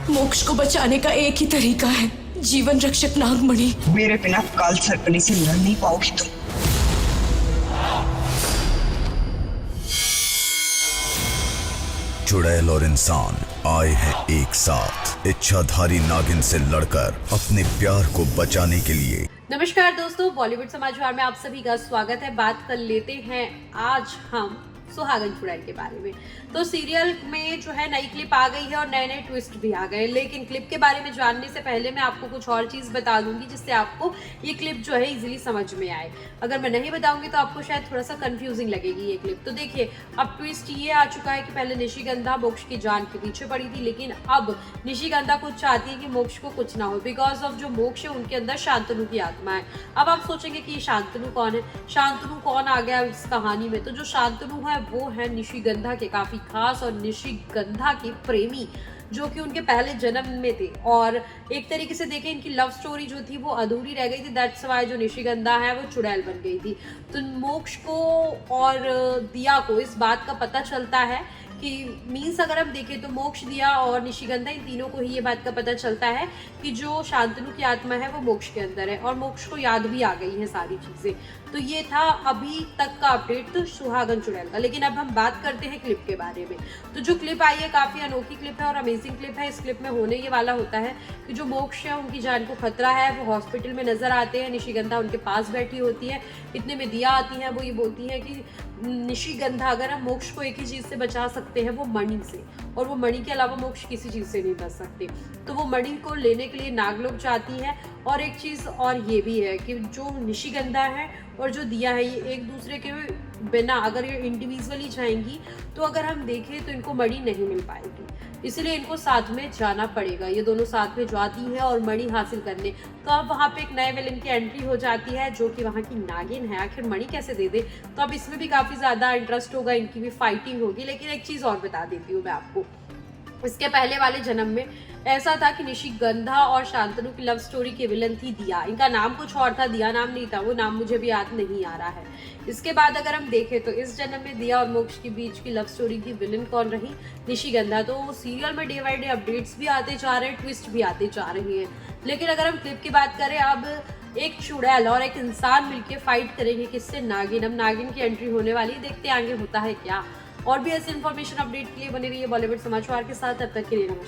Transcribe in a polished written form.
मोक्ष को बचाने का एक ही तरीका है, जीवन रक्षक नागमणि। मेरे बिना काल सर्पणी से लड़ नहीं पाओगी तुम। चुड़ैल और इंसान आए हैं एक साथ इच्छाधारी नागिन से लड़कर अपने प्यार को बचाने के लिए। नमस्कार दोस्तों, बॉलीवुड समाचार में आप सभी का स्वागत है। बात कर लेते हैं आज हम सुहागन चुड़ैल के बारे में। तो सीरियल में जो है नई क्लिप आ गई है और नए नए ट्विस्ट भी आ गए, लेकिन क्लिप के बारे में जानने से पहले मैं आपको कुछ और चीज बता दूंगी जिससे आपको ये क्लिप जो है इजीली समझ में आए। अगर मैं नहीं बताऊंगी तो आपको शायद थोड़ा सा कंफ्यूजिंग लगेगी ये क्लिप। तो देखिए, अब ट्विस्ट ये आ चुका है कि पहले निशिगंधा मोक्ष की जान के पीछे पड़ी थी, लेकिन अब निशिगंधा खुद चाहती है कि मोक्ष को कुछ ना हो, बिकॉज ऑफ जो मोक्ष है उनके अंदर शांतनु की आत्मा है। अब आप सोचेंगे कि शांतनु कौन है, शांतनु कौन आ गया इस कहानी में। तो जो शांतनु है वो है निशिगंधा के काफी खास और निशिगंधा के प्रेमी, जो कि उनके पहले जन्म में थे। और एक तरीके से देखें, इनकी लव स्टोरी जो थी वो अधूरी रह गई थी। दैट्स व्हाई जो निशिगंधा है वो चुड़ैल बन गई थी। तो मोक्ष को और दिया को इस बात का पता चलता है कि मीन्स अगर हम देखें तो मोक्ष, दिया और निशिगंधा, इन तीनों को ही ये बात का पता चलता है कि जो शांतनु की आत्मा है वो मोक्ष के अंदर है और मोक्ष को याद भी आ गई है सारी चीजें। तो ये था अभी तक का अपडेट तो सुहागन चुड़ैल का। लेकिन अब हम बात करते हैं क्लिप के बारे में। तो जो क्लिप आई है काफी अनोखी क्लिप है और अमेजिंग क्लिप है। इस क्लिप में होने ये वाला होता है कि जो मोक्ष है उनकी जान को खतरा है, वो हॉस्पिटल में नजर आते हैं। निशिगंधा उनके पास बैठी होती है, इतने में दिया आती है। वो ये बोलती है कि निशिगंधा, अगर हम मोक्ष को एक ही चीज से बचा सकते हैं वो मणि से, और वो मणि के अलावा मोक्ष किसी चीज से नहीं बच सकते। तो वो मणि को लेने के लिए नागलोक जाती है। और एक चीज और ये भी है कि जो निशिगंधा है और जो दिया है ये एक दूसरे के बिना अगर ये इंडिविजुअली जाएंगी तो अगर हम देखें तो इनको मणि नहीं मिल पाएगी, इसलिए इनको साथ में जाना पड़ेगा। ये दोनों साथ में जाती हैं और मणि हासिल करने। तो अब वहाँ पे एक नए विलेन की एंट्री हो जाती है जो कि वहाँ की नागिन है। आखिर मणि कैसे दे दे, तो अब इसमें भी काफी ज्यादा इंटरेस्ट होगा, इनकी भी फाइटिंग होगी। लेकिन एक चीज और बता देती हूँ मैं आपको, इसके पहले वाले जन्म में ऐसा था कि निशिगंधा और शांतनु की लव स्टोरी की विलन थी दिया। इनका नाम कुछ और था, दिया नाम नहीं था, वो नाम मुझे भी याद नहीं आ रहा है। इसके बाद अगर हम देखें तो इस जन्म में दिया और मोक्ष के बीच की लव स्टोरी की विलन कौन रही, निशिगंधा। तो सीरियल में डे बाय डे अपडेट्स भी आते जा रहे हैं, ट्विस्ट भी आते जा रही हैं। लेकिन अगर हम क्लिप की बात करें, अब एक चुड़ैल और एक इंसान मिलकर फाइट करेंगे किससे, नागिन। अब नागिन की एंट्री होने वाली, देखते आगे होता है क्या। और भी ऐसे इन्फॉर्मेशन अपडेट के लिए बने रहिए बॉलीवुड समाचार के साथ। तब तक के लिए नमस्कार।